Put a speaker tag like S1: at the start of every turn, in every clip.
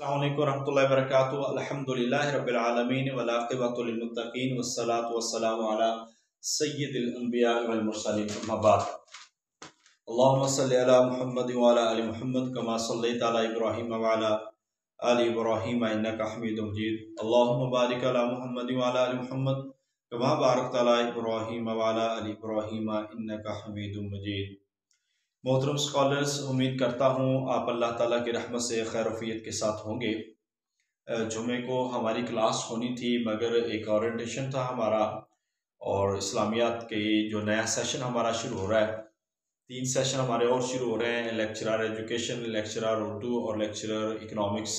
S1: अस्सलामु अलैकुम रहमतुल्लाहि व बरकातुहू। अल्हम्दुलिल्लाहि रब्बिल आलमीन वल आक़िबतु लिल मुत्तक़ीन वस्सलातु वस्सलामु अला सय्यिदिल अंबिया वल मुरसलीन अम्मा बाद। अल्लाहुम्मा सल्लि अला मुहम्मद व अला आलि मुहम्मद कमा सल्लैता अला इब्राहीम व अला आलि इब्राहीम इन्नका हमीदुम मजीद। अल्लाहुम्मा बारिक अला मुहम्मद व अला आलि मुहम्मद कमा बारकता अला इब्राहीम व अला आलि इब्राहीम इन्नका हमीदुम मजीद। मोहतरम स्कॉलर्स, उम्मीद करता हूँ आप अल्लाह ताला की रहमत से खैर वफ़ियत के साथ होंगे। जुमे को हमारी क्लास होनी थी मगर एक ओरिएंटेशन था हमारा और इस्लामियात के जो नया सेशन हमारा शुरू हो रहा है। 3 सेशन हमारे और शुरू हो रहे हैं, लेक्चरर एजुकेशन, लेक्चरर उर्दू और लेक्चरर इकनॉमिक्स।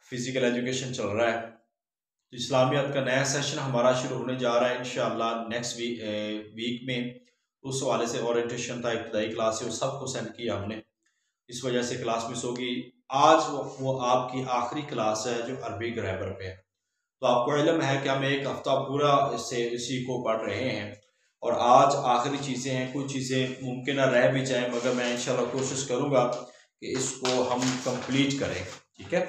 S1: फिज़िकल एजुकेशन चल रहा है तो इस्लामियात का नया सेशन हमारा शुरू होने जा रहा है इंशाअल्लाह नेक्स्ट वीक में। उस हवाले से ओरिएंटेशन था, इब्तदाई क्लास है, वो सबको सेंड किया हमने, इस वजह से क्लास मिस होगी। आज वो आपकी आखिरी क्लास है जो अरबी ग्रामर पे है। तो आपको इल्म है कि हम एक हफ्ता पूरा इसी को पढ़ रहे हैं और आज आखिरी चीज़ें हैं। कुछ चीज़ें मुमकिन रह भी जाए मगर मैं इंशाल्लाह कोशिश करूँगा कि इसको हम कंप्लीट करें, ठीक है।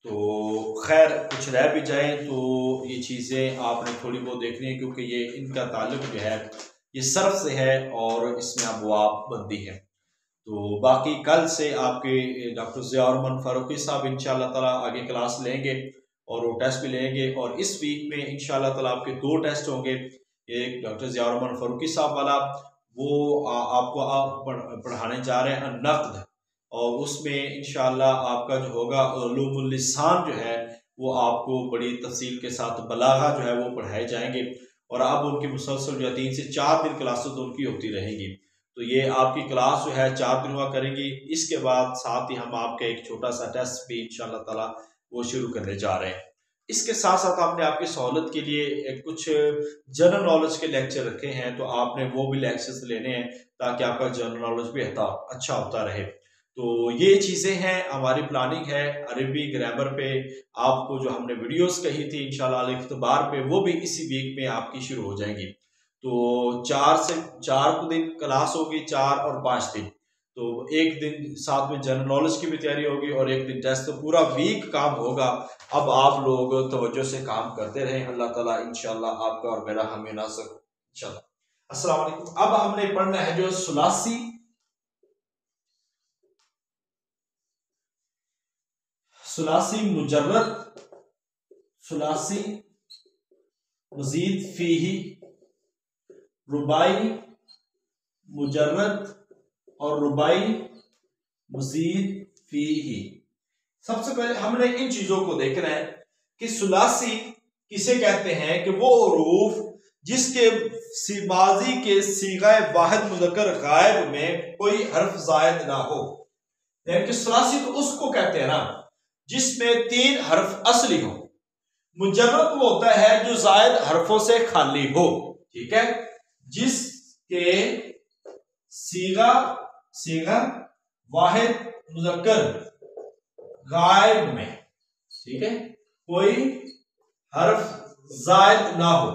S1: तो खैर कुछ रह भी जाए तो ये चीज़ें आपने थोड़ी बहुत देखनी है क्योंकि ये इनका ताल्लुक जो है ये सर्फ से है और इसमें अबवाब बंदी है। तो बाकी कल से आपके डॉक्टर ज़ियाउर फारूकी साहब इंशाअल्लाह ताला आगे क्लास लेंगे और वो टेस्ट भी लेंगे। और इस वीक में इंशाअल्लाह ताला आपके 2 टेस्ट होंगे। एक डॉक्टर ज़ियाउर फारूकी साहब वाला वो आपको पढ़ाने जा रहे हैं नक़्द, और उसमें इंशाअल्लाह आपका जो होगा उलूमुल लिसान जो है वो आपको बड़ी तफसील के साथ बलागा जो है वो पढ़ाए जाएंगे। और अब उनकी मुसलसल जो है 3 से 4 दिन क्लासेस उनकी होती रहेंगी। तो ये आपकी क्लास जो है 4 दिन हुआ करेंगी। इसके बाद साथ ही हम आपका एक छोटा सा टेस्ट भी इंशाअल्लाह ताला वो शुरू करने जा रहे हैं। इसके साथ साथ हमने आपकी सहूलत के लिए कुछ जनरल नॉलेज के लेक्चर रखे हैं, तो आपने वो भी लेक्चर्स लेने हैं ताकि आपका जनरल नॉलेज भी अच्छा होता रहे। तो ये चीज़ें हैं, हमारी प्लानिंग है अरबी ग्रामर पे आपको जो हमने वीडियोस कही थी इंशाअल्लाह अल-इख्तिबार पे वो भी इसी वीक में आपकी शुरू हो जाएंगी। तो 4 दिन क्लास होगी, 4 और 5 दिन। तो एक दिन साथ में जनरल नॉलेज की भी तैयारी होगी और एक दिन टेस्ट, तो पूरा वीक काम होगा। अब आप लोग तवज्जो से काम करते रहें, अल्लाह ताला इंशाअल्लाह आपका और मेरा हमें नासक इंशाअल्लाह। अस्सलाम वालेकुम। अब हमने पढ़ना है जो सुलासी मुजर्रद, सुलासी मजीद फीही, रुबाई मुजर्रद और रुबाई मजीद फीही। सबसे पहले हमने इन चीजों को देखना है कि सुलासी किसे कहते हैं कि वो हरूफ जिसके माजी के सीगा वाहिद मुज़क्कर गायब में कोई हर्फ जायद ना हो। यानी कि सुलासी तो उसको कहते हैं ना जिसमें 3 हर्फ असली हो। मुजर्रद वो होता है जो जायद हरफों से खाली हो, ठीक है, जिसके सीगा वाहिद मुज़क्कर गायब में, ठीक है, कोई हर्फ जायद ना हो,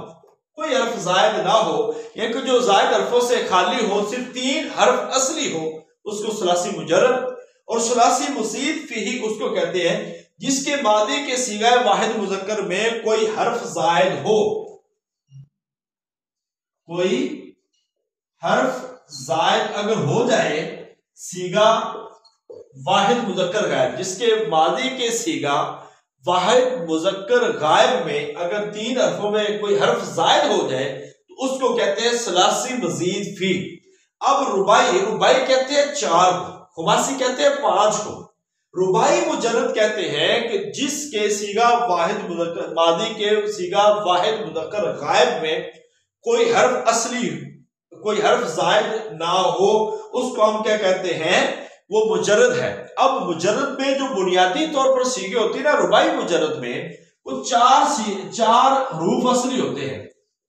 S1: कोई हर्फ जायद ना हो, यानी कि जो जायद हरफों से खाली हो, सिर्फ 3 हर्फ असली हो, उसको सुलासी मुजर्रद। और सुलासी मजीद फीही उसको कहते हैं जिसके मादी के सीगा वाहिद मुज़क्कर में कोई हर्फ जायद हो, कोई हर्फ जायद अगर हो जाए, सीगा वाहिद मुज़क्कर गायब, जिसके मादी के सीगा वाहिद मुज़क्कर गायब में अगर 3 हर्फों में कोई हर्फ जायद हो जाए तो उसको कहते हैं सुलासी मजीद फी। अब रुबाई कहते हैं 4 को, खुमासी कहते हैं 5 को। रुबाई मुजर्रद कहते हैं कि जिसके सीगा वाहिद मुज़क्कर मादी के सीगा वाहिद मुज़क्कर गायब में कोई हर्फ असली, कोई हर्फ जायद ना हो, उसको हम क्या कहते हैं, वो मुजर्रद है। अब मुजर्रद में जो बुनियादी तौर पर सीगे होती है ना, रुबाई मुजर्रद में वो 4 हरूफ असली होते हैं,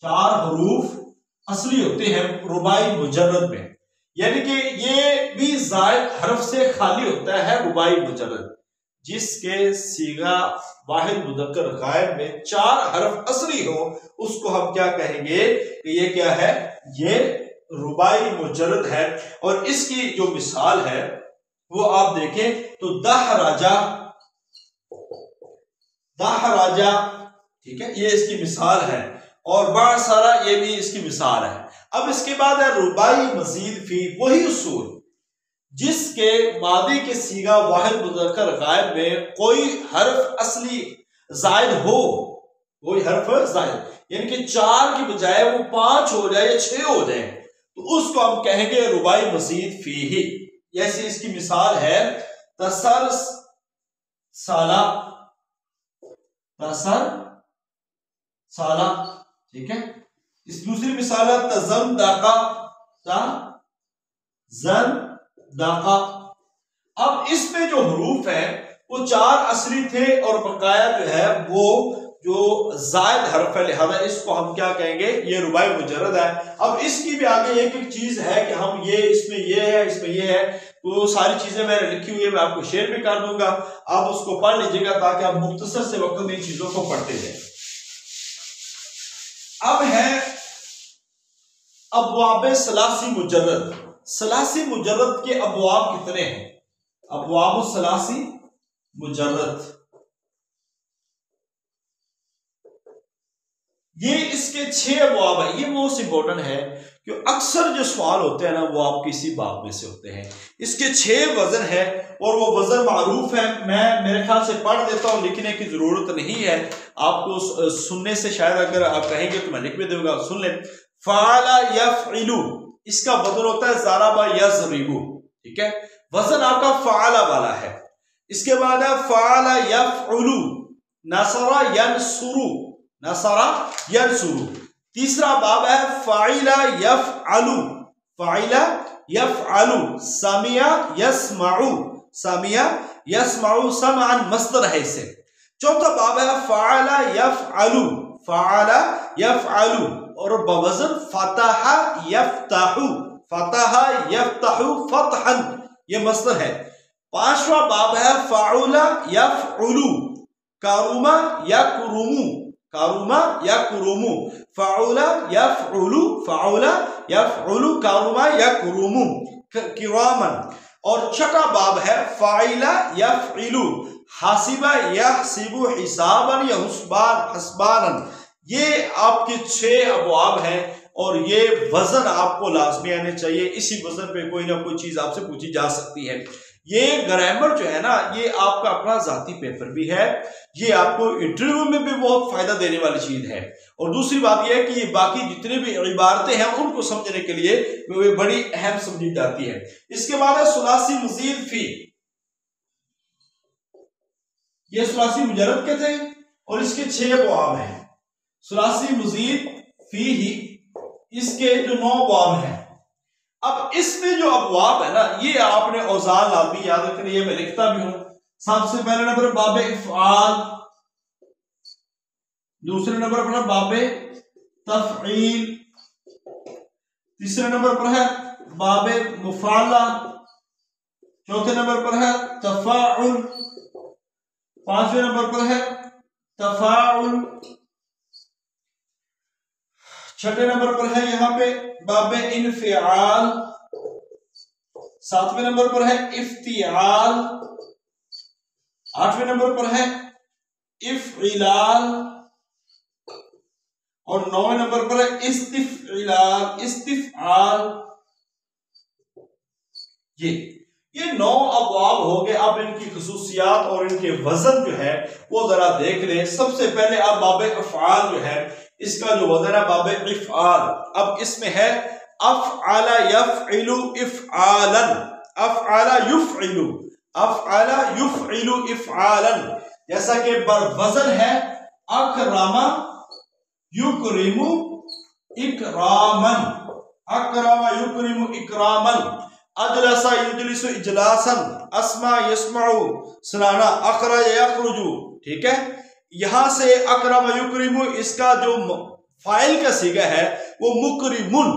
S1: 4 हरूफ असली होते हैं रुबाई मुजर्रद में। यानी कि ये भी जायद हर्फ से खाली होता है रुबाई मुजर्रद, जिसके सीगा वाहिद मुज़क्कर गायब में 4 हर्फ असली हो, उसको हम क्या कहेंगे कि ये क्या है, ये रुबाई मुजर्रद है। और इसकी जो मिसाल है वो आप देखें तो दह राजा दहराजा, ठीक है, ये इसकी मिसाल है, और बासारा ये भी इसकी मिसाल है। अब इसके बाद है रुबाई मजीद फी, वही उसूल जिसके मादी के सीगा वाहिद मुज़क्कर गायब में कोई हर्फ असली जायद हो, कोई हर्फ जायद यानी कि 4 की बजाय वो 5 हो जाए या 6 हो जाए, तो उसको हम कहेंगे रुबाई मजीद फी ही। जैसे इसकी मिसाल है तसर साला, तसर साला, ठीक है। इस दूसरी मिसाल है तजम दाका, तजम दाका। अब इसमें जो हरूफ है वो 4 असली थे और बकाया जो है वो जो जायद हर्फ है, लिहाजा इसको हम क्या कहेंगे, ये रुबाई मुजर्रद है। अब इसकी भी आगे एक एक चीज है कि हम ये इसमें ये है, इसमें ये है, तो सारी चीजें मैंने लिखी हुई है, मैं आपको शेयर भी कर दूंगा, आप उसको पढ़ लीजिएगा ताकि आप मुख्तसर से वक्त में इन चीजों को पढ़ते जाए। अब है अबवाब सलासी मुजर्रद। सलासी मुजर्रद के अबवाब कितने हैं? अबवाब सलासी मुजर्रद, ये इसके 6 अबवाब है। ये मोस्ट इंपॉर्टेंट है कि अक्सर जो सवाल होते हैं ना वो आपके इसी बाब में से होते हैं। इसके 6 वजन है और वो वजन मारूफ है, मैं मेरे ख्याल से पढ़ देता हूं, लिखने की जरूरत नहीं है आपको, सुनने से शायद अगर आप कहेंगे तो मैं लिख भी दूंगा, सुन ले। फ़अला यफ़इलु, इसका वजन होता है ज़रबा यज़रिबु, ठीक है, वजन आपका फ़अला वाला है। इसके बाद है फ़अला यफ़उलु, नसरा यनसुरु, नसरा यनसुरु। तीसरा बाब है फ़ाइला यफ़अलु, फ़ाइला यफ़अलु, समिया यस्मउ, समिया यस्मउ, समअन मस्दर है इसे। चौथा बाब है फ़अला यफ़अलु, फ़अला यफ़अलु, और बवज़न फ़तहा यफ़तहु, फ़तहा यफ़तहु फ़तहन, ये मस्दर है। पांचवा बाब है फ़अला यफ़उलु, कारुमा यकुरुमु, कारुमा यकुरुमु, फ़अला यफ़उलु, फ़अला यफ़उलु, कारुमा यकुरुमु, किरामन। और छठा बाब है फ़ाइला यफ़इलु, हासिबा यहसिबु हिसाबन यहुस्बान हस्बानन। ये आपके 6 अबवाब हैं और ये वजन आपको लाजमी आने चाहिए। इसी वजन पे कोई ना कोई चीज आपसे पूछी जा सकती है। ये ग्रामर जो है ना, ये आपका अपना जाती पेपर भी है, ये आपको इंटरव्यू में भी बहुत फायदा देने वाली चीज है। और दूसरी बात यह है कि ये बाकी जितने भी इबारतें हैं उनको समझने के लिए वे बड़ी अहम समझी जाती है। इसके बाद है सुलासी मजीद फी, ये सुलासी मुजर्रद के थे और इसके 6 अबवाब हैं। सुलासी मजीद फी ही इसके जो 9 अबवाब हैं। अब इसमें जो अबवाब है ना, ये आपने औज़ार लाज़मी याद रखनी है, मैं लिखता भी हूं। सबसे पहले नंबर बाबे इफ़आल, दूसरे नंबर पर है बाबे तफ़ईल, तीसरे नंबर पर है बाबे मुफ़ाला, चौथे नंबर पर है तफ़ाउल, पांचवें नंबर पर है तफ़ाउल, छठे नंबर पर है यहां पे बाबे इनफ़िआल, सातवें नंबर पर है इफ्तिआल, आठवें नंबर पर है इफ़इलाल, और 9वें नंबर पर है इस्तिफ़इलाल, इस्तिफ़आल। ये 9 अबवाब हो गए। अब इनकी खुसूसियात और इनके वजन जो है वो जरा देख लें। सबसे पहले अब बाबे अफ़आल जो है, इसका जो वजन है बाबे इफ़आल। अब इसमें है अफ़अला यफ़इलु इफ़आलन, अफ़अला युफ़इलु, अफ़अला युफ़इलु इफ़आलन। जैसा कि वजन है अकरमा युकरिमु इकरामन, अकरमा युकरिमु इकरामन, अजलसा युजलिसु इजलासन, अस्मा यस्माउ सुनाना, अखरज यखरुजु। ठीक है, यहां से अकरम युकरिमु, इसका जो फाइल का सीगा है वो मुकरिमुन,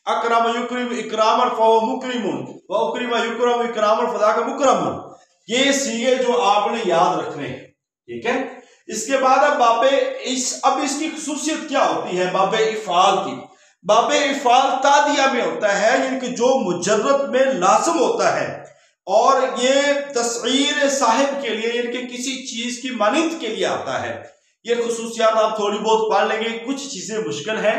S1: अकरम युकरिमु इकरामन फहुव मुकरिमुन, व उकरिम युकरम इकरामन फदाका मुकरमुन। ये सीगे जो आपने याद रखने हैं। ठीक है, इसके बाद अब इसकी खुसूसियत क्या होती है बाबे इफ़ाल की। बाबे इफ़ाल तादिया में होता है, यानी कि जो मुजर्रद में लाज़िम होता है और ये तस्गीर साहिब के लिए, यानी कि किसी चीज की मानिंद के लिए आता है। ये खुसूसियात आप थोड़ी बहुत पढ़ लेंगे। कुछ चीजें मुश्किल है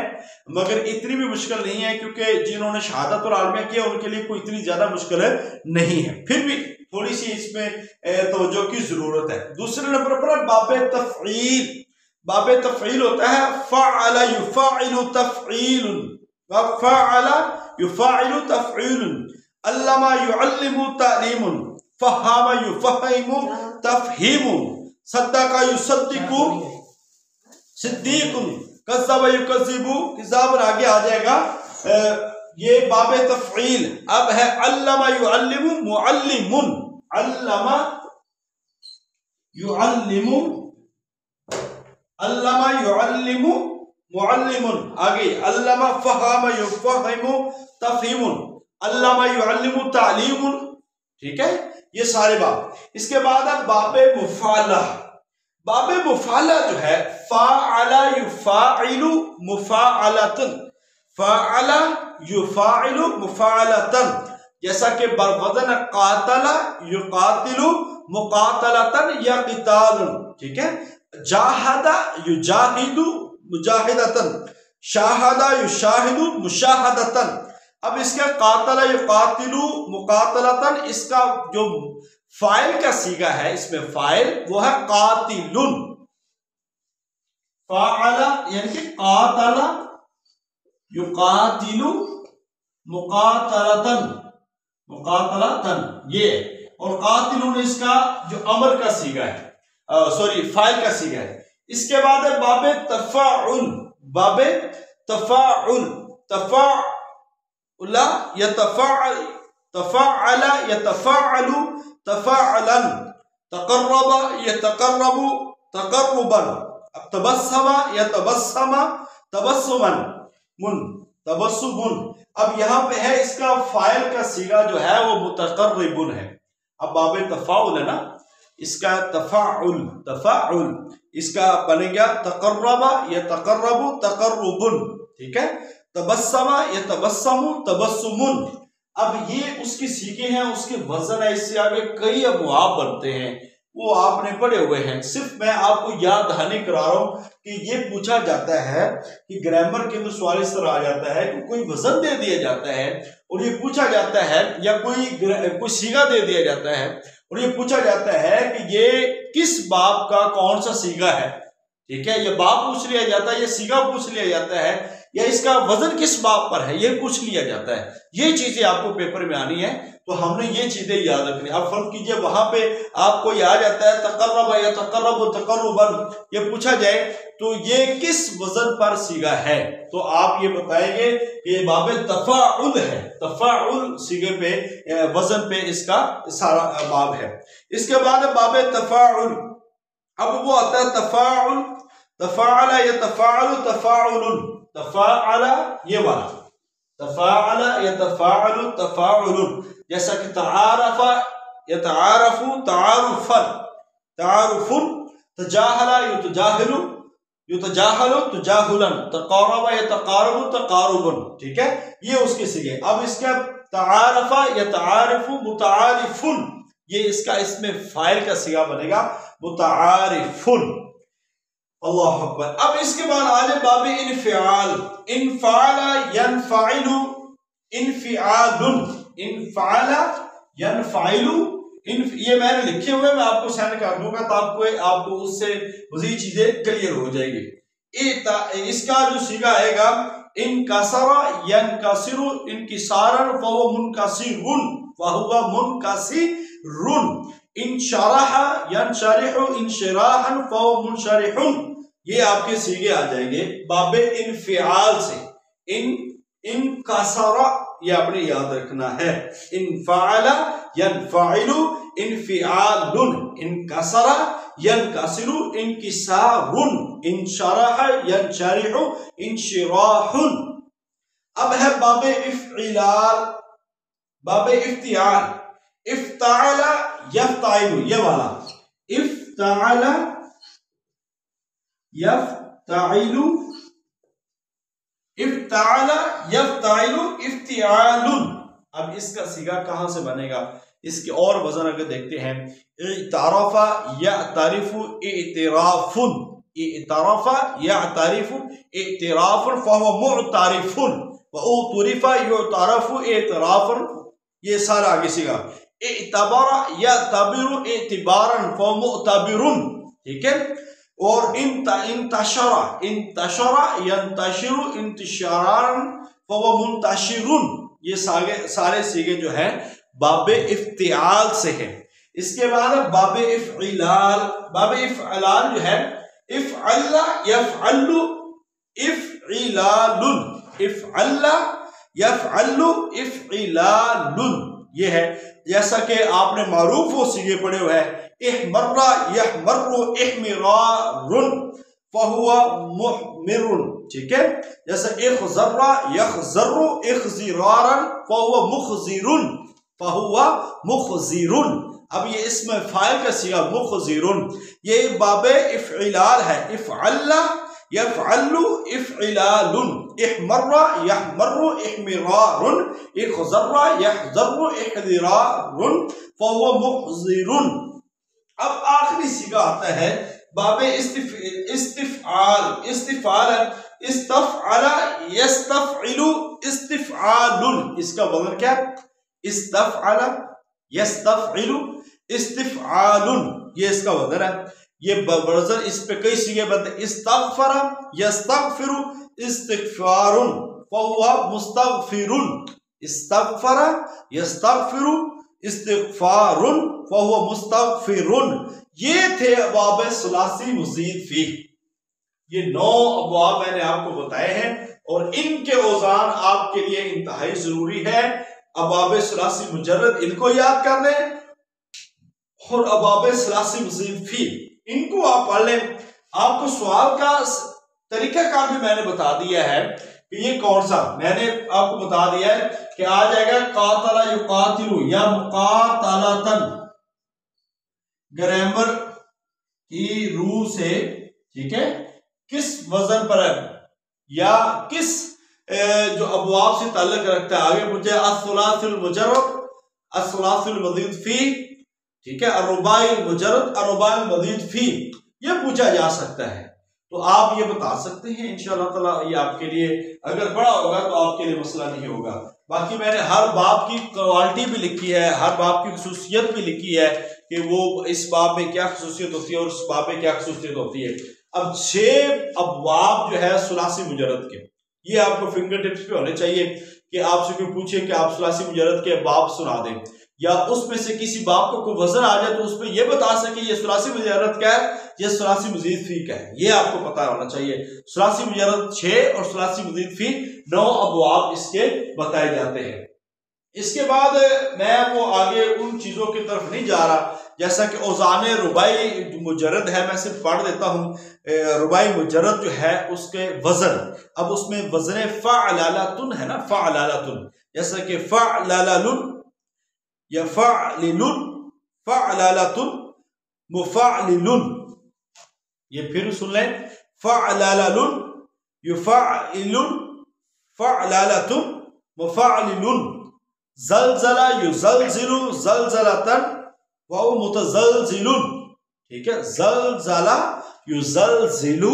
S1: मगर इतनी भी मुश्किल नहीं है, क्योंकि जिन्होंने शहादत और आलमिया किया उनके लिए कोई इतनी ज्यादा मुश्किल नहीं है। फिर भी थोड़ी सी इसमें तवज्जो की जरूरत है। दूसरे नंबर पर बाबे तफईल। बाबे तफईल होता है फ़अला युफ़अलु तफ़ईलुन, फ़अला युफ़अलु तफ़ईलुन, अल्लमा युअल्लिमु तालीमुन, फ़हमा युफ़हिमु तफ़हीमुन, सद्दक़ा युसद्दिक़ु सिद्दीकुन, कज़्ज़बा युकज़्ज़िबु किज़ाबन, आगे आ जाएगा। ये बाबे तफ़ईल। अब है अल्लमा युअल्लिमु मुअल्लिमुन, अल्लमा युअल्लिमु, अल्लमा युअल्लिमु मुअल्लिमुन, आगे अल्लमा फ़हमा युफ़हिमु तफ़हीमुन, अल्लमा युअल्लिमु तालीमुन। ठीक है, ये सारे बाब। इसके बाद है बाबे मुफ़ाला। बाबे मुफ़ाला जो है फ़अला युफ़अलु मुफ़अलतन, फ़अला युफ़अलु मुफ़अलतन, जैसा कि बरवज़न क़ातला युक़ातिलु मुक़ातलतन या क़ितालन। ठीक है, जाहदा युजाहिदु मुजाहिदतन, शाहदा युशाहिदु मुशाहदतन। अब इसका क़ातला युक़ातिलु मुक़ातलतन, इसका जो फाइल का सीगा है, इसमें फाइल वो है क़ातिलुन। फ़अला यानी कि क़ातला युक़ातिलु मुक़ातलतन, मुक़ातलतन ये, और क़ातिलुन इसका जो अमर का सीगा है, सॉरी फाइल का सीगा है। इसके बाद है बाबे तफ़ाउल। बाबे तफ़ाउल, तफ़ाउला यतफ़अल, तफ़अला यतफ़अलु तफ़अलन, तक़र्रबा यतक़र्रबु तक़र्रुबन, तबस्समा यतबस्समा तबस्सुमन, मुन तबस्सुमुन। अब यहाँ पे है इसका फाइल का सीगा जो है वो मुतक़र्रिबुन है। अब बाबे तफ़ाउल है ना, इसका तफ़ाउल, तफ़ाउल इसका बनेगा तक़र्रबा यतक़र्रबु तक़र्रुबुन। ठीक है, तबस्समा यतबस्समु तबस्सुमुन। अब ये उसके सीखे हैं, उसके वजन है, इससे आगे कई अबवाब बनते हैं, वो आपने पढ़े हुए हैं। सिर्फ मैं आपको याद दहानी करा रहा हूं कि ये पूछा जाता है कि ग्रामर के अंदर सवाल इस तरह आ जाता है कि कोई वजन दे दिया जाता है और ये पूछा जाता है, या कोई सीगा दे दिया जाता है और ये पूछा जाता है कि ये किस बाब का कौन सा सीगा है। ठीक है, ये बाब पूछ लिया जाता है, ये सीगा पूछ लिया जाता है, या इसका वजन किस बाब पर है ये पूछ लिया जाता है। ये चीजें आपको पेपर में आनी है, तो हमने ये चीजें याद रखनी। अब फर्क कीजिए, वहां पे आपको याद आता है तक़र्रबा या तक़र्रबु तक़र्रुबन, ये पूछा जाए तो ये किस वजन पर सीगा है, तो आप ये बताएंगे कि ये बाबे तफ़ाउल है, तफ़ाउल सीगे पे वजन पे इसका सारा बाब है। इसके बाद बाबे तफ़ाउल। अब वो आता है तफ़ाउल, तफ़अला यतफ़अलु तफ़ाउलुन, तफ़अला ये वाला, तफ़अला यतफ़अलु तफ़ाउलुन, जैसा कि तआरफ़ा यतआरफ़ु तआरुफ़न, तआरुफ़ुन, तजाहला युतजाहिलु युतजाहलु तजाहुलन, तक़ारबा यतक़ारबु तक़ारुबुन। ठीक है, ये उसके सीगे। अब इसका तआरफ़ा यतआरिफ़ु मुतआरिफ़ुन, ये इसका इसमें फाइल का सीगा बनेगा मुतआरिफ़ुन। अल्लाहु अकबर। अब इसके बाद आ जाए बाबे इनफ़िआल। इनफ़अला यनफ़अलु इनफ़िआलुन, इनफ़अला यनफ़अलु, ये मैंने लिखे हुए, मैं आपको सेंड कर दूंगा तो आपको उससे मज़ीद चीजें क्लियर हो जाएगी। इसका जो सीगा आएगा इनकसरा यनकसिरु इनकिसारन फ़हुव मुनकसिरुन फ़हुव मुनकसिरुन, इनशरह यनशरिहु इनशिराहन फ़हुव मुनशरिहुन। ये आपके सीगे आ जाएंगे बाबे इनफ़िआल से। इनकसरा ये आपने याद रखना है, इनफ़अला यनफ़अलु इनफ़िआलुन, इनकसरा यनकसिरु इनकिसारुन, इनशरह यनशरिहु इनशिराहुन। अब है बाबे इफ़इलाल, बाबे इफ़्तिआल। इफ़्तअला यफ़्तइलु, ये वाला इफ़्तअला यफ़्तइलु, इफ़्तअला यफ़्तइलु इफ़्तिआलुन। अब इसका सीगा कहां से बनेगा, इसके और वजन अगर देखते हैं, इतारफा या तारीफु इतराफुन, इतारफा या तारीफु इतराफुन फहुवा मुअतारिफुन व उतरिफा युतारफु इतराफुन। ये सारा आगे सीखा। इतबरा या तबिरु इतिबारन फहुवा मुअतबिरुन, ठीक है। और इंतशरा इंतशरा यंतशिरु इंतशारन फहुवा मुंतशिरुन। ये सारे सीगे जो है बाबे इफ्तिआल से है। इसके बाद बाबे इफ़इलाल, बाबे इफ़अलाल जो है इफ़अल्ला यफ़अल्लु इफ़इलालुन, इफ़अल्ला यफ़अल्लु इफ़इलालुन, ये है। जैसा कि आपने मारूफ वो सीगे पढ़े हुए हैं, इहमर्रा यहमर्रु इहमिरारुन फहुवा मुहमिरुन, ठीक है। जैसे इखज़र्रा यखज़र्रु इखज़िरारन फहुवा मुखज़िरुन, फहुवा मुखज़िरुन। अब ये इसमें फाइल का सीगा मुखज़िरुन, ये बाबे इफ़इलाल है। इफ़अल्ला यफ़अल्लु इफ़इलालुन, इहमर्रा यहमर्रु इहमिरारुन, इखज़र्रा यखज़र्रु इखज़िरारुन फहुवा मुखज़िरुन। अब आखिरी सीगा आता है बाबे इस्तिफ़आल, इस्तिफ़आल इस्तफ़अला यस्तफ़इलु इस्तिफ़आलुन। इसका वजन क्या? इस्तफ़अला यस्तफ़इलु इस्तिफ़आलुन, ये इसका वजन है। ये वजन इस पे कई सीगे बनते। इस्तग़फ़रा यस्तग़फ़िरु इस्तिग़फ़ारुन फहुवा मुस्तग़फ़िरुन, इस्तग़फ़रा यस्तग़फ़िरु इस्तिग़फ़ारुन फहुवा मुस्तग़फ़िरुन। ये थे अबवाब सुलासी मज़ीद फी। ये 9 अबवाब मैंने आपको बताए हैं और इनके औज़ान आपके लिए इंतहाई जरूरी है। अबवाब सुलासी मुजर्रद इनको याद कर लें और अबवाब सुलासी मज़ीद फी इनको आप पढ़ लें। आपको सवाल का तरीकाकार भी मैंने बता दिया है कि ये कौन सा, मैंने आपको बता दिया है कि आ जाएगा कातला युकातिलु या मुकातलतन, ग्रामर की रूह से, ठीक है। किस वजन पर है या किस जो अबवाब से ताल्लुक रखता है। आगे पूछे अस्सुलासुल मुजर्रद अस्सुलासुल मज़ीद फी, ठीक है। अर्रुबाइल मुजर्रद अर्रुबाइल मज़ीद फी, ये पूछा जा सकता है। तो आप ये बता सकते हैं इंशाअल्लाह ताला, ये आपके लिए अगर पढ़ा होगा तो आपके लिए मसला नहीं होगा। बाकी मैंने हर बाब की क्वालिटी भी लिखी है, हर बाब की खुसूसियत भी लिखी है कि वो इस बाब में क्या खुसूसियत होती है और उस बाब में क्या खुसूसियत होती है। अब 6 अबवाब जो है सुलासी मुजर्रद के, ये आपको फिंगर टिप्स पे होने चाहिए कि आपसे कोई पूछे कि आप सुलासी मुजर्रद के बाब सुना दें या उसमें से किसी बाब को कोई वजन आ जाए तो उसमें ये बता सके ये सुलासी मुजर्रद क्या है, ये सुलासी मज़ीद फी क्या है, ये आपको पता होना चाहिए। सुलासी मुजर्रद 6 और सुलासी मज़ीद फी 9 अबवाब इसके बताए जाते हैं। इसके बाद मैं वो आगे उन चीज़ों की तरफ नहीं जा रहा, जैसा कि औज़ाने रुबाई मुजर्रद है, मैं सिर्फ पढ़ देता हूँ। रुबाई मुजर्रद जो है उसके वजन, अब उसमें वजन फ़अलालतुन है ना, फ़अलालतुन, जैसा कि फ़अलालुन या फ़अलिलुन, फ़अलालतुन मुफ़अलिलुन। ये फिर सुन लें, फ़अलालुन युफ़अलिलुन फ़अलालतुन मुफ़अलिलुन। ज़लज़ला युज़लज़िलु ज़लज़लतन व मुतज़लज़िलुन, ठीक है। ज़लज़ला युज़लज़िलु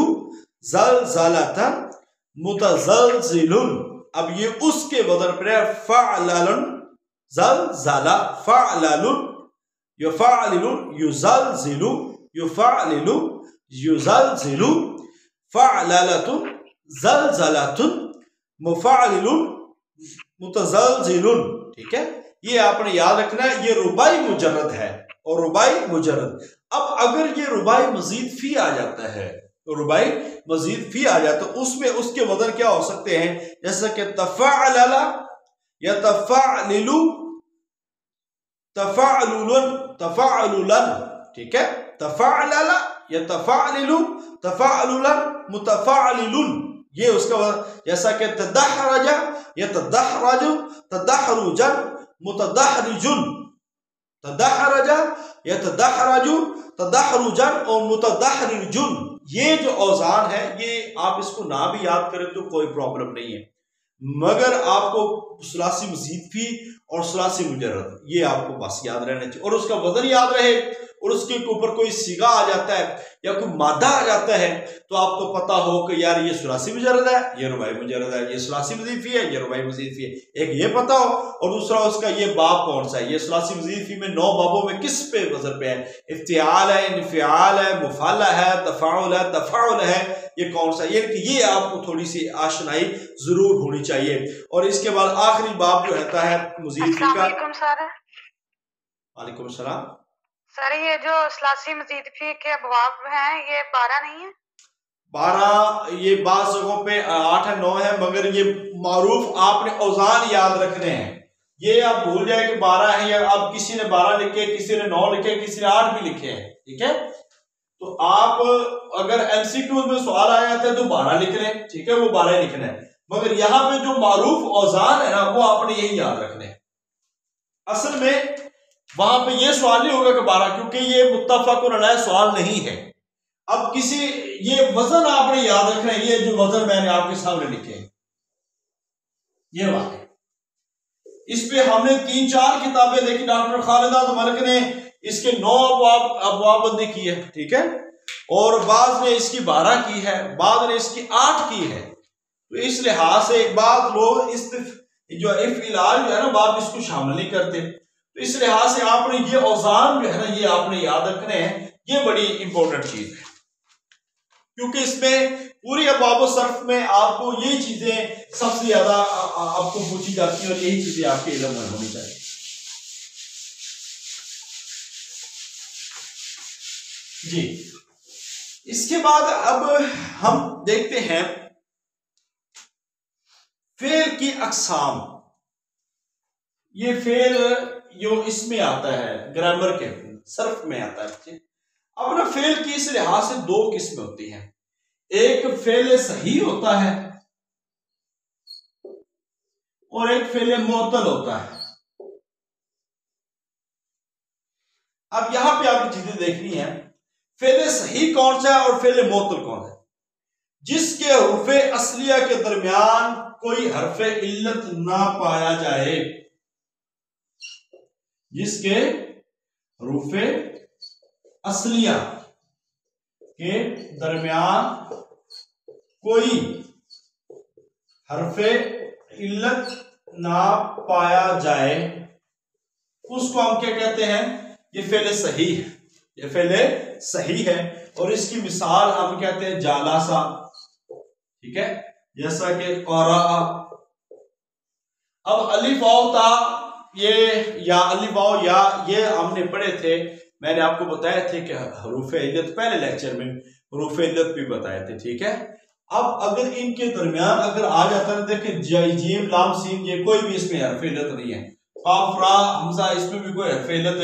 S1: ज़लज़लतन मुतज़लज़िलुन। अब ये उसके वजन पर है फ़अलालुन ज़लज़ला फ़अलालुन युफ़अलिलुन युज़लज़िलु युफ़अलिलु युज़लज़िलु फ़अलालतुन ज़लज़लतुन मुफ़अलिलुन मुतज़लज़िलुन, ठीक है। ये आपने याद रखना है, ये रुबाई मुजर्रद है और रुबाई मुजर्रद। अब अगर ये रुबाई मज़ीद फी आ जाता है, तो रुबाई मज़ीद फी आ जाता है तो उसमें उसके वजन क्या हो सकते हैं, जैसे कि तफ़अलला या तफ़अलिलु तफ़अलुलन तफ़अलुलन, ठीक है। तफ़अलला या तफ़अलिलु तफ़अलुलन मुतफ़अलिलुन, ये उसका वजन। जैसा कि तदहरजा या तदहरजु तदहरुजन मुतदहरिजुन, तदहरजा या तदहरजु तदहरुजन और मुतदहरिजुन। ये जो औज़ान है ये आप इसको ना भी याद करें तो कोई प्रॉब्लम नहीं है। मगर आपको सुलासी मजीद फी और सुलासी मुजर्रद ये आपको बस याद रहना चाहिए, और उसका वजन याद रहे, और उसके ऊपर कोई सिगा आ जाता है या कोई मादा आ जाता है तो आपको पता हो कि यार ये सुलासी मुजर्रद है, ये रुबाई मुजर्रद है, ये सुलासी मजीद फी है, ये रुबाई मजीद फी है। एक ये पता हो, और दूसरा उसका ये बाब कौन सा है, ये सुलासी मजीद फी में 9 बाबों में किस पे वजन पे है, इफ्तिआल है, इन्फिआल है, मुफाला है, तफाउल है, ये कौन सा, ये आपको थोड़ी सी आशनाई जरूर होनी चाहिए। और इसके बाद आखिरी बाब जो रहता है मजीद फी का। वालेकुम सलाम
S2: सर, ये जो सलासी मजीद फी के अबवाब हैं ये 12 नहीं है?
S1: 12, ये बात जगहों पे 8 है 9 है, मगर ये मारूफ आपने औजान याद रखने हैं। ये आप भूल जाए कि 12 है, या अब किसी ने 12 लिखे, किसी ने 9 लिखे, किसी ने 8 भी लिखे हैं, ठीक है। तो आप अगर एमसीक्यूज में सवाल आ जाते हैं तो 12 लिख रहे हैं, ठीक है, वो 12 लिखना है, मगर यहाँ पे जो मारूफ औजान है ना वो आपने यही याद रखने हैं। असल में वहां पे ये सवाल नहीं होगा कि 12, क्योंकि ये मुत्तफक़ुन अलैह सवाल नहीं है। अब किसी ये वजन आपने याद रखना है, ये जो वजन मैंने आपके सामने लिखे हैं ये बात है। इस पे हमने 3-4 किताबें देखी, डॉक्टर खालिदा मलिक ने इसके 9 अबवाबंदी की है, ठीक है, और बाद ने इसकी 12 की है, बाद ने इसकी 8 की है। तो इस लिहाज से एक बात लोग इस जो इलाज जो है ना बाप इसको शामिल नहीं करते, तो इस लिहाज से आपने ये औजान जो है ना ये आपने याद रखने हैं, ये बड़ी इंपॉर्टेंट चीज है, क्योंकि इसमें पूरी अबवाब सर्फ में आपको ये चीजें सबसे ज्यादा आपको पूछी जाती है, और यही चीजें आपके इल्म में होनी चाहिए। जी, इसके बाद अब हम देखते हैं फेल की अकसाम। ये फेल जो इसमें आता है ग्रामर के सर्फ में आता है। अब ना फेल की इस लिहाज से 2 किस्में होती हैं, एक फेल सही होता है और एक फेल मुअत्तल होता है। अब यहां पे आपकी चीजें देखनी है, फेल सही कौन सा है और फेल मुअत्तल कौन है। जिसके हुरूफे असलिया के दरमियान कोई हरफे इल्लत ना पाया जाए, जिसके हुरूफे असलिया के दरमियान कोई हरफे इल्लत ना पाया जाए, उसको हम क्या कहते हैं, ये फेले सही है, ये फेले सही है। और इसकी मिसाल हम कहते हैं जालासा, ठीक है, जैसा कि क़रा। अब अलिफ वाव ता ये या अलिफ वाव या ये हमने पढ़े थे, मैंने आपको बताए थे कि हरूफे इल्लत पहले लेक्चर में हरूफे इल्लत भी बताए थे, ठीक है। अब अगर इनके दरमियान अगर आ जाता है, देखिए जीम लाम सीन ये कोई भी इसमें हरफ इल्लत नहीं है, काफ रा हमजा इसमें भी कोई हरफ इल्लत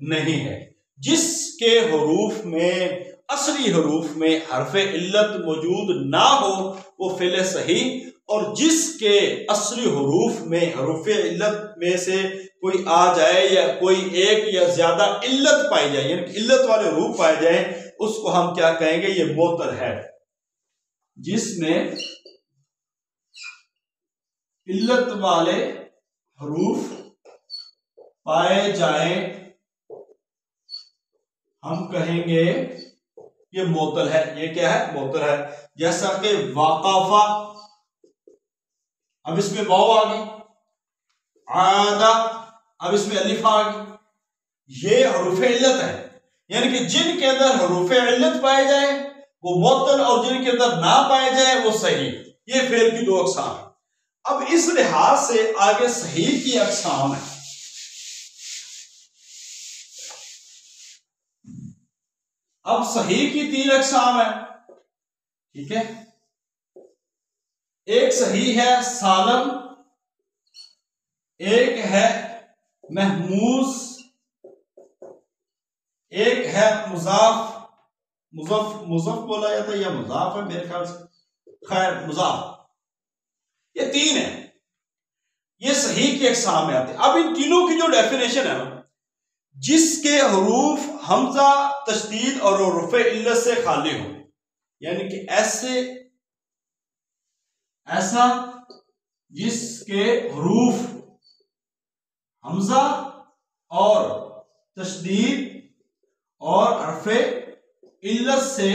S1: नहीं है। जिसके हरूफ में असली हरूफ में हरफ इल्लत मौजूद ना हो वो फेल सही, और जिसके असली हरूफ में हरूफ इल्लत में से कोई आ जाए या कोई एक या ज्यादा इल्लत पाई जाए, यानी इल्लत वाले हरूफ पाए जाए, उसको हम क्या कहेंगे, ये मुअत्तल है। जिसमें इल्लत वाले हरूफ पाए जाए हम कहेंगे ये मुअत्तल है। ये क्या है, मुअत्तल है। जैसा कि वाक़ाफा, अब इसमें वाव आ गई, आदा अब इसमें अलिफ आ गई, ये हरूफ इल्लत है, यानी कि जिनके अंदर हरूफ इल्लत पाए जाए वो मुअत्तल और जिनके अंदर ना पाए जाए वो सही। ये फेल की 2 अक़साम है। अब इस लिहाज से आगे सही की अक़साम है। अब सही की 3 अक़साम है, ठीक है। एक सही है सालम, एक है महमूस, एक है मुजाफ, मुजफ बोला जाता है या मुजाफ है मेरे ख्याल से, खैर मुजाफ, ये 3 है। ये सही के अक़साम में आते हैं। अब इन तीनों की जो डेफिनेशन है ना, जिसके हरूफ हमजा तशदीद और हरूफ इल्लत से खाली हो, यानी कि ऐसा जिसके हरूफ हमजा और तशदीद और हरफे इल्लत से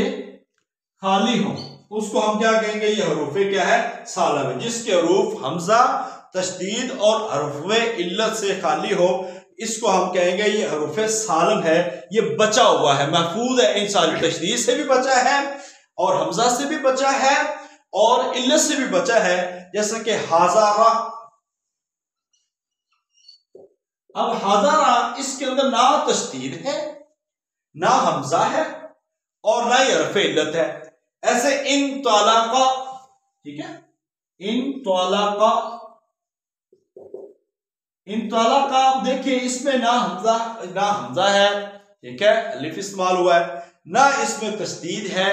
S1: खाली हो, उसको हम क्या कहेंगे? ये हरूफे क्या है? सालम है। जिसके हरूफ हमजा, तशदीद और हरफे इल्लत से खाली हो, इसको हम कहेंगे ये हरूफे सालम है। ये बचा हुआ है, महफूज है, इन सारी तशदीद से भी बचा है और हमजा से भी बचा है और इल्लत से भी बचा है, जैसा कि हाजारा। अब हाजारा, इसके अंदर ना तशदीद है, ना हमजा है और ना ही हरफ इल्लत है। ऐसे इन तलाका, ठीक है, इन तलाका, इन तलाका आप देखिए इसमें ना हमजा है, ठीक है, अलिफ इस्तेमाल हुआ है, ना इसमें तशदीद है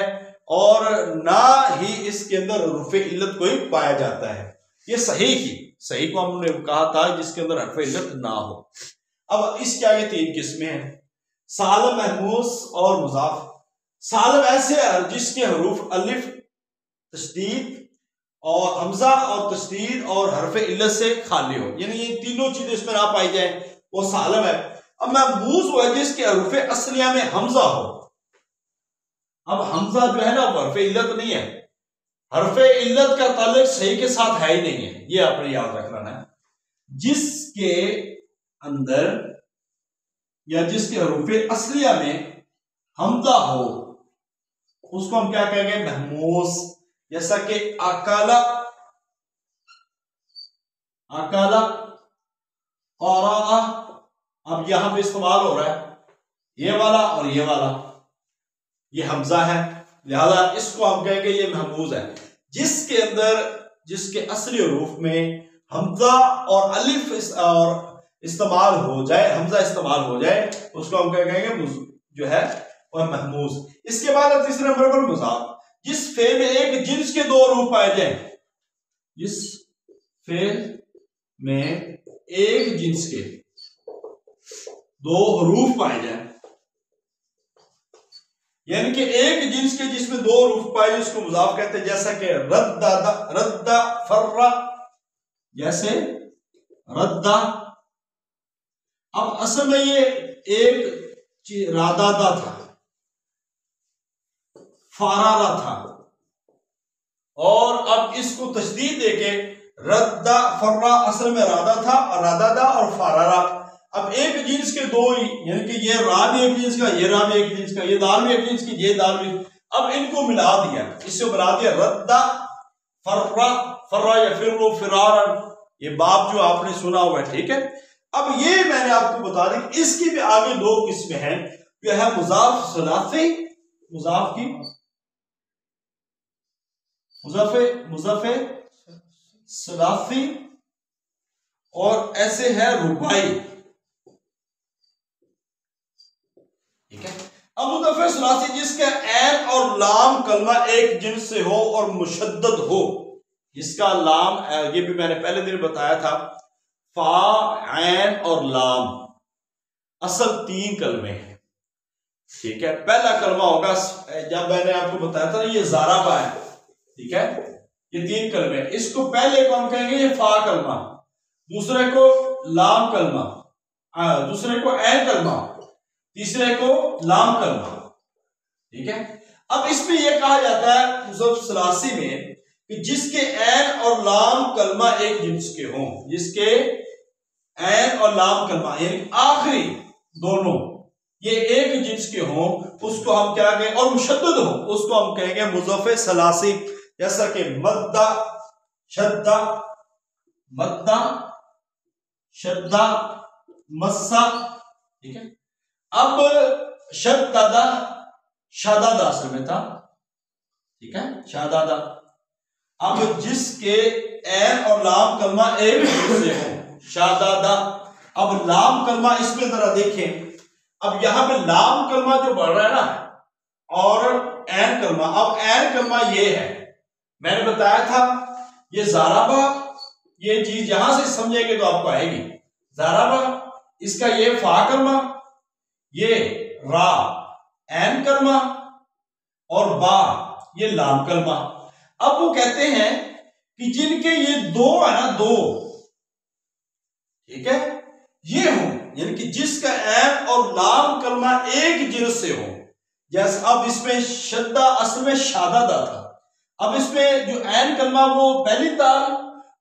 S1: और ना ही इसके अंदर हरफ इल्लत कोई पाया जाता है। ये सही को हमने कहा था जिसके अंदर हरफ इल्लत ना हो। अब इसके आगे 3 किस्में हैं, सालम, महमूस और मुजाफ। सालम ऐसे है जिसके हरूफ अलिफ, तशदीद और हमजा और तशदीद और हरफ इल्लत से खाली हो, यानी ये तीनों चीजें इसमें ना पाई जाए, वो सालम है। अब महमूस वो है जिसके हरूफ असलिया में हमजा हो। अब हमजा जो है ना वो हरफ इल्लत नहीं है, हरफ इल्लत का ताल्लुक सही के साथ है ही नहीं है, ये आपने याद रखना है। जिसके अंदर या जिसके हरूफ असलिया में हमजा हो उसको हम क्या कहेंगे? महमूस। जैसा कि अकाला, अकाला, क़राअ, अब यहां पे इस्तेमाल हो रहा है ये वाला और ये वाला, ये हमजा है, लिहाजा इसको हम कहेंगे ये महमूज है। जिसके अंदर, जिसके असली हरूफ में हमजा और अलिफ और इस्तेमाल हो जाए, हमजा इस्तेमाल हो जाए, उसको हम क्या कहेंगे? जो है वह महमूज। इसके बाद तीसरे नंबर पर मुजाफ, जिस फेल में एक जिन्स के 2 हरूफ पाए जाए, जिस फेल में एक जिन्स के 2 हरूफ पाए जाए, यानी कि एक जिन्स के जिसमें 2 हरूफ पाए, उसको मुजाफ कहते हैं। जैसा कि रद्दा, फर्रा, जैसे रद्दा। अब असल में ये एक रादादा था, फारारा था, और अब इसको तशदीद देके रद्दा, फर्रा, असल में रादा था और रादादा और फारारा। अब एक जिन्स के 2 ही, यानी कि ये रा भी एक जिन्स का, ये रा भी एक जिन्स का, ये दाल भी एक जिन्स की, ये दाल भी, अब इनको मिला दिया, इससे बना दिया रद्दा, फर्रा, फर्रा या फिर वो फिरार, ये बाप जो आपने सुना हुआ है, ठीक है। अब ये मैंने आपको बता दें कि इसकी भी आगे 2 किस्में हैं, जो है मुजाफ सलाफी, मुजाफ की मुजाफे सलाफी, और ऐसे है रुबाई, ठीक है। अब मुजाफे सलाफी जिसका ऐन और लाम कलमा एक जिन्स से हो और मुशद्दद हो, जिसका लाम, ये भी मैंने पहले दिन बताया था, फा, ऐन और लाम असल 3 कलमे हैं, ठीक है। पहला कलमा होगा, जब मैंने आपको बताया था ये ज़ाराबा है, ठीक है, ये 3 कलमे, इसको पहले को हम कहेंगे ये फा कलमा, दूसरे को लाम कलमा, दूसरे को ऐन कलमा, तीसरे को लाम कलमा, ठीक है। अब इसमें यह कहा जाता है मुज़फ़ सलासी में कि जिसके ऐन और लाम कलमा एक जिन्स के हों, जिसके ऐन और लाम कलमा यानी आखिरी दोनों ये एक जिन्स के हों, उसको हम क्या कहेंगे, और मुशद्दद हो, उसको हम कहेंगे मुज़फ़े सलासी। जैसा कि मद्दा, शद्दा, मद्दा, शद्दा, मस्सा, ठीक है। अब शद्दादा, शादादा असल में था, ठीक है, शादादा। अब जिसके ऐन और लाम कलमा एक से हो, शादादा। अब लाम कलमा इसमें जरा देखें, अब यहां पे लाम कलमा जो बढ़ रहा है ना, और ऐन कलमा, अब ऐन कलमा ये है, मैंने बताया था ये ज़ाराबा, ये चीज यहां से समझेंगे तो आपको आएगी। ज़ाराबा, इसका ये फा कलमा, ये रा ऐन कलमा, और बा ये लाम कलमा। अब वो कहते हैं कि जिनके ये दो है ना, दो, ठीक है, ये हो, यानी कि जिसका ऐन और लाम कलमा एक जिन्स से हो। जैसे अब इसमें शद्दा असल में शादादा था, अब इसमें जो ऐन कलमा वो पहली दाल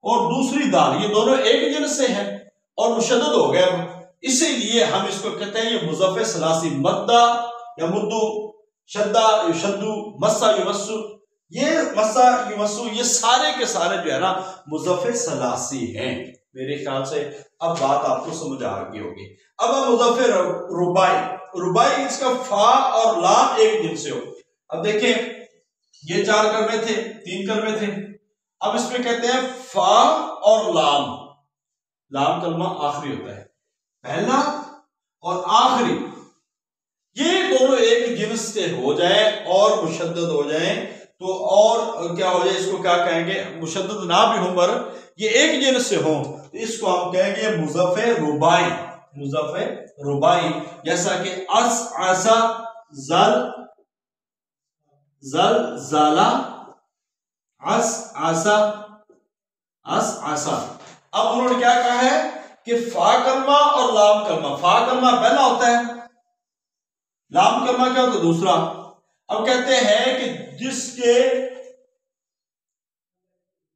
S1: और दूसरी दाल ये दोनों एक जिन्स से हैं और मुशद्दद हो गया, इसीलिए हम इसको कहते हैं ये मुज़फ़्फ़े सलासी, मद्दा या मुद्दू, शद्दा युशद्दु, मस्सा युमस्सु, ये मस्सा युमस्सु, ये सारे के सारे जो है ना मुज़फ़्फ़े सलासी हैं। मेरे ख्याल से अब बात आपको समझ आ गई होगी। अब हम मुज़फ़्फ़े रुबाई, रुबाई इसका फा और लाम एक जिन्स से हो। अब देखें ये 4 कलमे थे, 3 कलमे थे, अब इसमें कहते हैं फा और लाम, लाम कलमा आखिरी होता है, पहला और आखिरी, ये दोनों एक जिन्स से हो जाए और मुशद्दद हो जाए तो और क्या हो जाए, इसको क्या कहेंगे, मुशद्दद ना भी हो मगर ये एक जिन्स से हो तो इसको हम कहेंगे मुज़फ़्फ़े रुबाई, मुज़फ़्फ़े रुबाई। जैसा कि अस आसा, जल जल ज़ाला, अस आसा, अस आसा। अब उन्होंने क्या कहा है कि फा कलमा और लाम कलमा, फा कलमा पहला होता है, लाम कलमा क्या होता है दूसरा। अब कहते हैं कि जिसके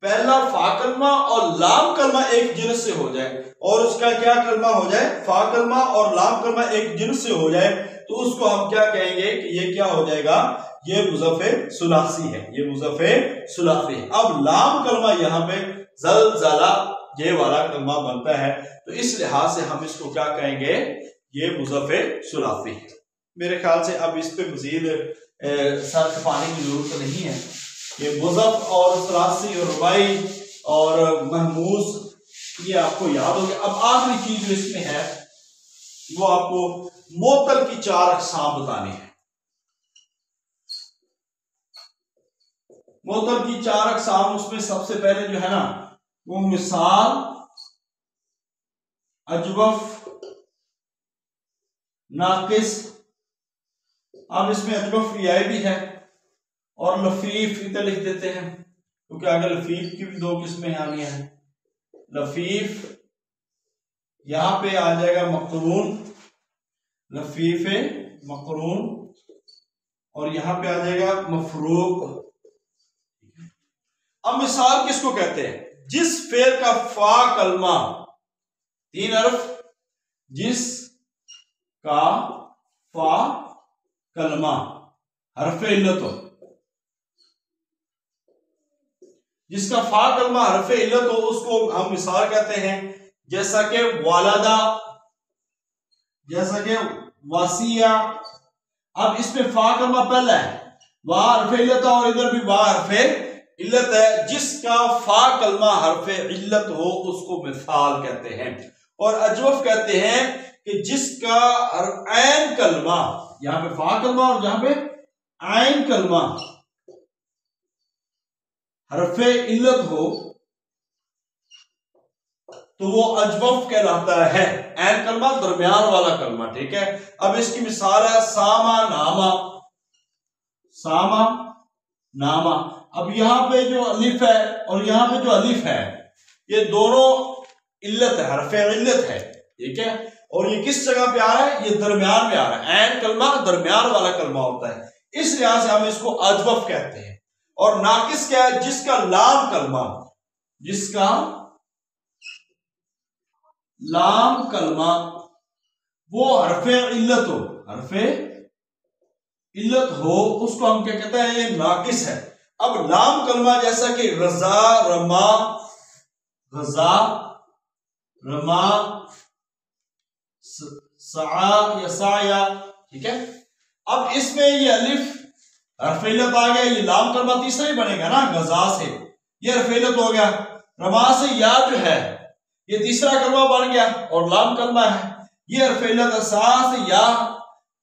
S1: पहला फा कलमा और लाम कलमा एक जिन्स से हो जाए और उसका क्या कलमा हो जाए, फा कलमा और लाम कलमा एक जिन्स से हो जाए तो उसको हम क्या कहेंगे कि ये क्या हो जाएगा, ये मुज़फ़्फ़े सुलासी है, ये मुज़फ़्फ़े सुलासी है। अब लाम कलमा यहाँ पे ज़लज़ला ये वाला कलमा बनता है तो इस लिहाज से हम इसको क्या कहेंगे, ये मुज़फ़्फ़े सुलासी है। मेरे ख्याल से अब इस पे मजीद सर खपाने की जरूरत नहीं है। ये मुज़फ़्फ़ और सुलासी और रुबाई और महमूस ये आपको याद हो गया। अब आखिरी चीज जो इसमें है वो आपको मोतल की 4 अक़साम बतानी है। मोतल की 4 अक़साम, उसमें सबसे पहले जो है ना वो मिसाल, अजवफ, नाकिस, अब इसमें अजवफ रियाई भी है और लफीफ इधर लिख देते हैं क्योंकि आगे लफीफ की भी 2 किस्में आनी है। लफीफ यहां पे आ जाएगा मक़रून, लफीफ मक़रून, और यहां पे आ जाएगा मफरूक। अब मिसाल किसको कहते हैं, जिस फेल का फा कलमा 3 हर्फ, जिस का फा कलमा हरफ इल्लत हो, जिसका फा कलमा हरफ इल्लत हो उसको हम मिसाल कहते हैं। जैसा कि वालदा, जैसा कि वसिया। अब इसमें फा कलमा पहला है, वहां हरफ इल्लत और इधर भी वहां हरफ इल्लत है, जिसका फा कलमा हरफ इल्लत हो उसको मिसाल कहते हैं। और अजवफ कहते हैं कि जिसका ऐन कलमा, यहां पे फा कलमा और यहां पे ऐन कलमा हरफ इल्लत हो तो वो अजवफ कहलाता है। ऐन कलमा दरमियान वाला कलमा, ठीक है। अब इसकी मिसाल है सामा नामा, सामा नामा। अब यहां पे जो अलिफ है और यहां पे जो अलिफ है ये दोनों इल्लत है, हरफ इल्लत है, ठीक है। और ये किस जगह पे आ रहा है, ये दरमियान में आ रहा है। ऐन कलमा दरमियान वाला कलमा होता है, इस लिहाज से हम इसको अजवफ कहते हैं। और नाकिस क्या है, जिसका लाम कलमा, जिसका लाम कलमा वो हरफे इल्लत हो, हरफे इल्लत हो उसको हम क्या कहते हैं, ये नाकिस है। अब लाम कलमा जैसा कि रजा, रमा, रजा, रमा, सा या साया, ठीक है। अब इसमें ये अलिफ हरफ इल्लत आ गया, ये लाम कलमा तीसरा ही बनेगा ना, गजा से ये हरफ इल्लत हो गया। रमा से या जो है ये तीसरा कलमा बन गया और लाम कलमा है, ये हरफ इल्लत। सा से या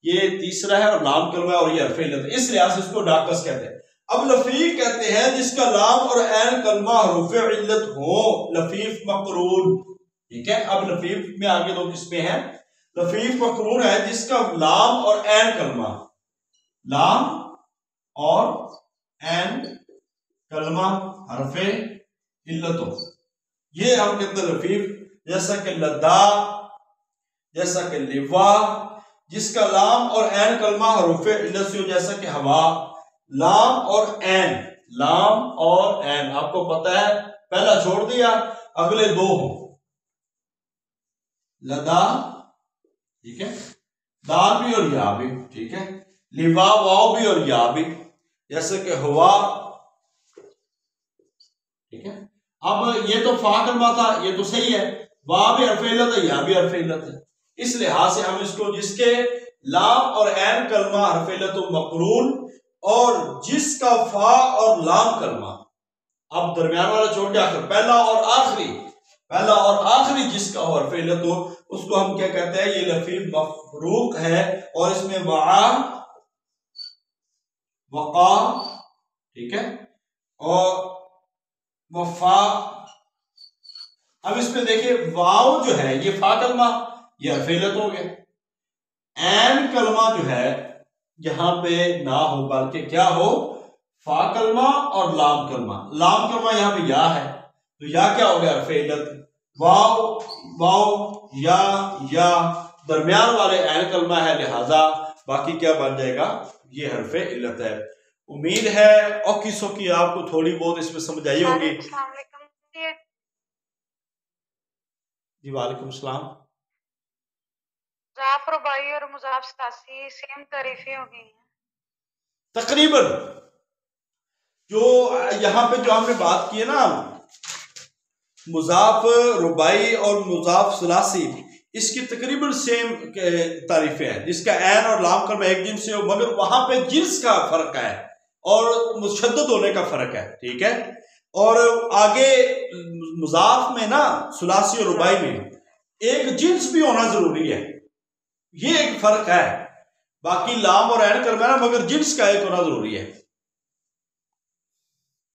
S1: ये तीसरा है और लाम कलमा है और ये हरफ इल्लत है, इस लिहाज से इसको नाकिस कहते हैं। अब लफीफ कहते हैं जिसका लाम और ऐन कलमा हरूफ इल्लत हो, लफीफ मक़रून, ठीक है। अब लफीफ में आगे 2 किस्में हैं। लफीफ मक़रून है जिसका लाम और ऐन कलमा, लाम और ऐन कलमा हरफे इल्लतों, ये हम कहते हैं लफीफ, जैसा कि लद्दा, जैसा कि लिवा, जिसका लाम और ऐन कलमा हरूफे इल्लत से हो, जैसा कि हवा। लाम और ऐन, लाम और ऐन आपको पता है, पहला छोड़ दिया, अगले दो हो, लदा, ठीक है, दाल भी और या भी, ठीक है, लिवा वाव भी और या भी, जैसे कि हुआ, ठीक है। अब ये तो फा कलमा था, ये तो सही है, वाह भी हर्फ इल्लत है, या भी हर्फ इल्लत है, इस लिहाज से हम इसको, जिसके लाम और ऐन कलमा हर्फ इल्लत मकरून और जिसका फा और लाम कलमा, अब दरमियान वाला छोड़ के आखिर, पहला और आखिरी जिसका हो हर्फ इल्लत हो, उसको हम क्या कहते हैं, ये लफीफ मफरूक है, और इसमें वआ, वक़ा, ठीक है, और वफा। अब इसमें देखिए वाव जो है ये फा कलमा, ये हर्फ इल्लत हो गया, ऐन कलमा जो है यहां पे ना हो बल्कि क्या हो, फा कलमा और लाम कलमा। लाम कलमा यहां पे या है, तो या क्या हो गया, हर्फ इल्लत। वाव वाव या दरमियान वाले ऐन कलमा है, लिहाजा बाकी क्या बन जाएगा, ये हर्फ इल्लत है। उम्मीद है और किसों की आपको थोड़ी बहुत इसमें समझ आई होगी। जी वालेकुम सलाम।
S2: मुज़ाफ रुबाई और मुज़ाफ सलासी सेम तारीफें हो गई हैं
S1: तकरीबन, जो यहां पे जो हमने बात की है ना, मुज़ाफ रुबाई और मुज़ाफ सलासी, इसकी तकरीबन सेम तारीफें हैं, जिसका ऐन और लाम कलमा एक जिन्स से हो, मगर वहां पे जिन्स का फर्क है और मुशद्दद होने का फर्क है, ठीक है। और आगे मुज़ाफ में ना, सुलासी और रुबाई में एक जिन्स भी होना जरूरी है, ये एक फर्क है। बाकी लाम और ऐन कलमा ना, मगर जिन्स का एक होना जरूरी है।